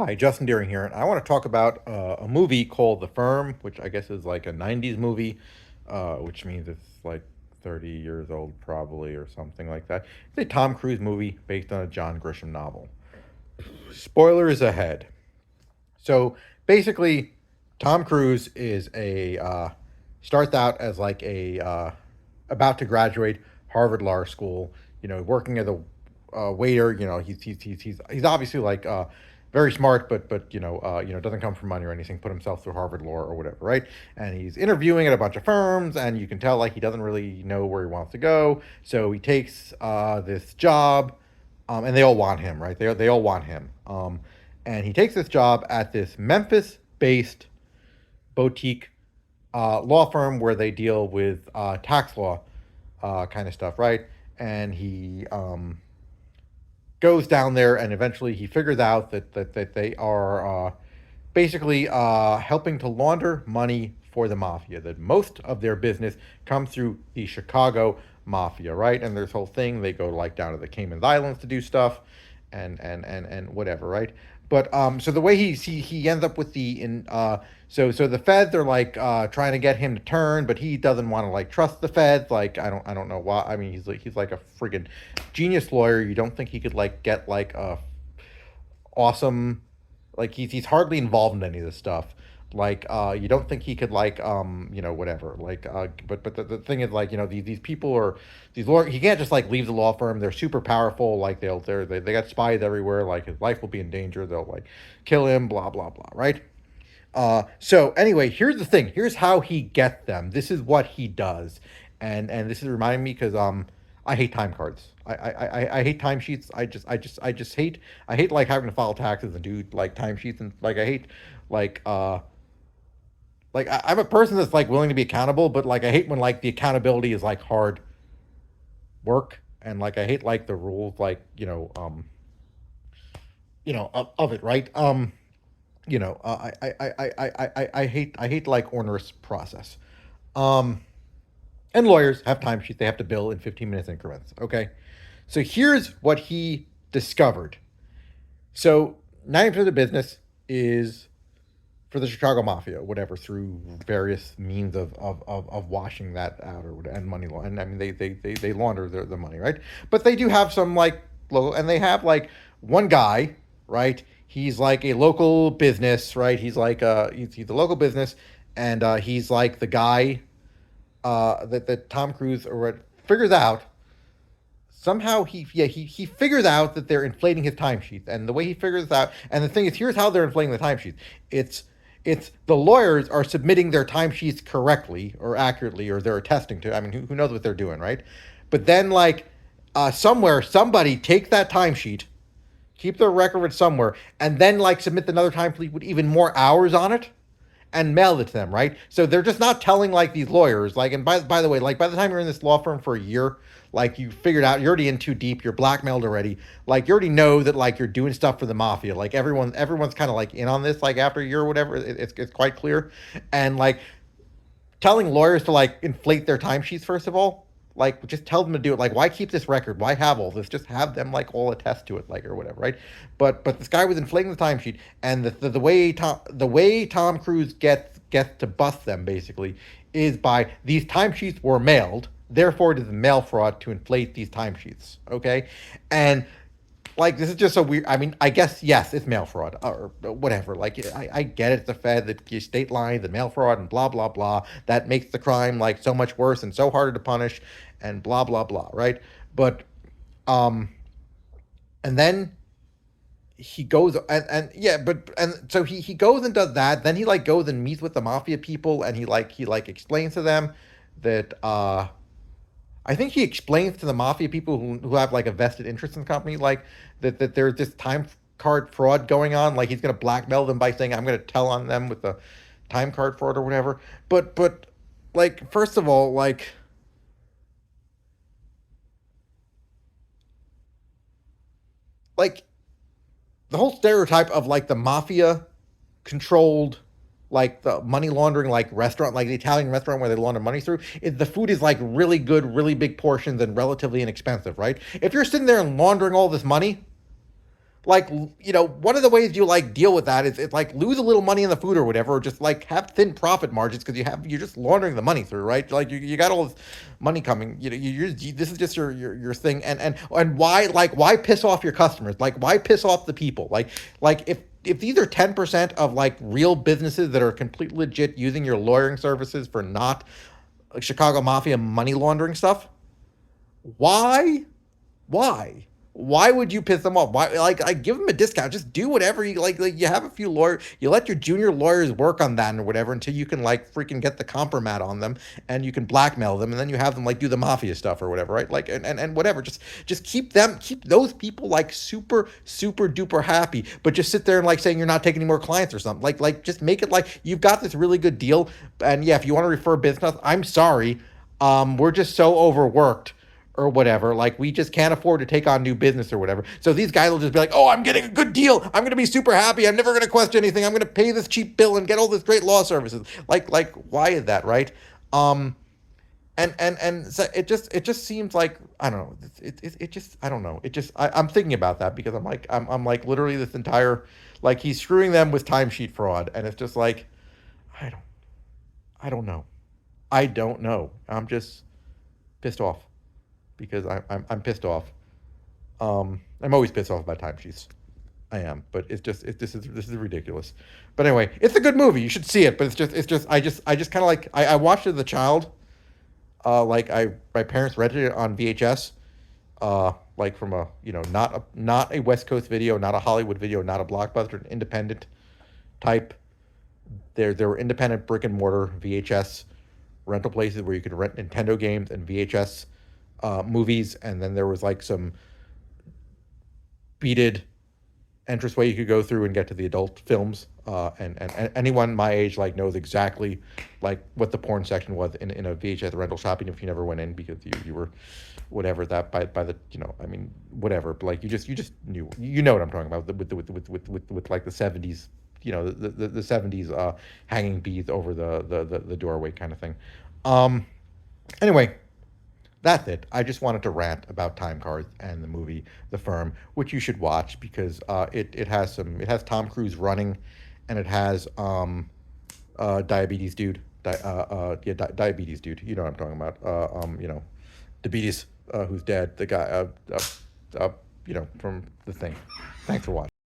Hi, Justin Deering here, and I want to talk about a movie called The Firm, which I guess is like a 90s movie, which means it's like 30 years old, probably, or something like that. It's a Tom Cruise movie based on a John Grisham novel. Spoilers ahead. So basically, Tom Cruise is starts out as like about to graduate Harvard Law School. Working as a waiter. He's obviously like very smart, but doesn't come from money or anything. Put himself through Harvard Law or whatever, right? And he's interviewing at a bunch of firms, and you can tell like he doesn't really know where he wants to go. So he takes this job, and they all want him, right? They all want him. And he takes this job at this Memphis-based boutique law firm where they deal with tax law kind of stuff, right? And he goes down there, and eventually he figures out that they are basically helping to launder money for the mafia. That most of their business comes through the Chicago mafia, right? And this whole thing, they go like down to the Cayman Islands to do stuff, and whatever, right? But so the way he ends up with so the feds are like trying to get him to turn, but he doesn't want to like trust the feds. Like I don't know why. I mean he's like a friggin' genius lawyer. You don't think he could like get like a awesome, like he's hardly involved in any of this stuff. Like you don't think he could like whatever, like but the thing is, like, these people are these lawyers. He can't just like leave the law firm. They're super powerful. Like they got spies everywhere. Like his life will be in danger. They'll like kill him, blah blah blah, right? So anyway, here's the thing. Here's how he gets them. This is what he does, and this is reminding me because I hate time cards. I hate timesheets. I just hate. I hate like having to file taxes and do like timesheets, and like I hate like I'm a person that's like willing to be accountable, but like I hate when like the accountability is like hard work, and like I hate like the rules, like of it, right? I hate like onerous process. Um, and lawyers have timesheets; they have to bill in 15 minutes increments. Okay, so here's what he discovered. So 90% of the business is for the Chicago Mafia, whatever, through various means of washing that out or whatever, and money law. And I mean, they launder the money, right? But they do have some like local, and they have like one guy, right? He's like a local business, right? He's a local business, and he's like the guy that Tom Cruise or figures out somehow he figures out that they're inflating his timesheet, and the way he figures out, and the thing is, here's how they're inflating the timesheet. It's the lawyers are submitting their timesheets correctly or accurately, or they're attesting to. I mean, who knows what they're doing, right? But then like somewhere somebody takes that timesheet, keep their record of it somewhere, and then like submit another timesheet with even more hours on it and mailed it to them, right? So they're just not telling like these lawyers, like, and by the way, like by the time you're in this law firm for a year, like you figured out you're already in too deep, you're blackmailed already. Like you already know that like you're doing stuff for the mafia. Like everyone's kind of like in on this. Like after a year or whatever, it's quite clear. And like telling lawyers to like inflate their timesheets first of all, like just tell them to do it. Like why keep this record? Why have all this? Just have them like all attest to it, like, or whatever, right? But this guy was inflating the timesheet, and the way Tom Cruise gets to bust them basically is by these timesheets were mailed. Therefore, it is mail fraud to inflate these timesheets. Okay, and like this is just so weird. I mean, I guess yes, it's mail fraud or whatever. Like I get it, it's the Fed, the state line, the mail fraud, and blah blah blah. That makes the crime like so much worse and so harder to punish, and blah blah blah. Right? But um, and then he goes and yeah, but and so he goes and does that. Then he like goes and meets with the mafia people, and he like explains to them that I think he explains to the mafia people who have like a vested interest in the company, like that there's this time card fraud going on. Like he's gonna blackmail them by saying I'm gonna tell on them with the time card fraud or whatever. But like first of all, like the whole stereotype of like the mafia controlled like the money laundering like restaurant, like the Italian restaurant where they launder money through, is the food is like really good, really big portions and relatively inexpensive, right? If you're sitting there and laundering all this money, like, one of the ways you like deal with that is it's like lose a little money in the food or whatever, or just like have thin profit margins because you're just laundering the money through, right? Like you got all this money coming. This is just your thing, and why piss off your customers? Like why piss off the people? Like if these are 10% of like real businesses that are completely legit using your lawyering services for not like Chicago Mafia money laundering stuff, why? Why? Why would you piss them off? Why, like give them a discount. Just do whatever you like. Like you have a few lawyers, you let your junior lawyers work on that or whatever until you can like freaking get the compromat on them and you can blackmail them and then you have them like do the mafia stuff or whatever, right? Like and whatever. Just keep those people like super duper happy, but just sit there and like saying you're not taking any more clients or something. Like just make it like you've got this really good deal, and yeah, if you want to refer business, I'm sorry, we're just so overworked or whatever. Like we just can't afford to take on new business or whatever. So these guys will just be like, "Oh, I'm getting a good deal. I'm going to be super happy. I'm never going to question anything. I'm going to pay this cheap bill and get all this great law services." Like why is that, right? Um and so it just seems like I don't know. It just I don't know. I'm thinking about that because I'm like literally this entire like he's screwing them with timesheet fraud and it's just like I don't I don't know. I don't know. I'm just pissed off because I'm pissed off. I'm always pissed off about timesheets. I am, but this is ridiculous. But anyway, it's a good movie. You should see it. But I just kind of like I watched it as a child. Like my parents rented it on VHS. Like from a not a West Coast video, not a Hollywood video, not a Blockbuster, an independent type. There were independent brick and mortar VHS rental places where you could rent Nintendo games and VHS movies, and then there was like some beaded entranceway you could go through and get to the adult films. And anyone my age like knows exactly like what the porn section was in a VHS rental shop, even if you never went in because you were whatever that by the I mean whatever, but like you just knew what I'm talking about with like the 70s, the 70s hanging beads over the doorway kind of thing. Anyway, that's it. I just wanted to rant about Time Cards and the movie The Firm, which you should watch because it has Tom Cruise running, and it has diabetes dude, diabetes dude. You know what I'm talking about. Diabetes, who's dead. The guy, from the thing. Thanks for watching.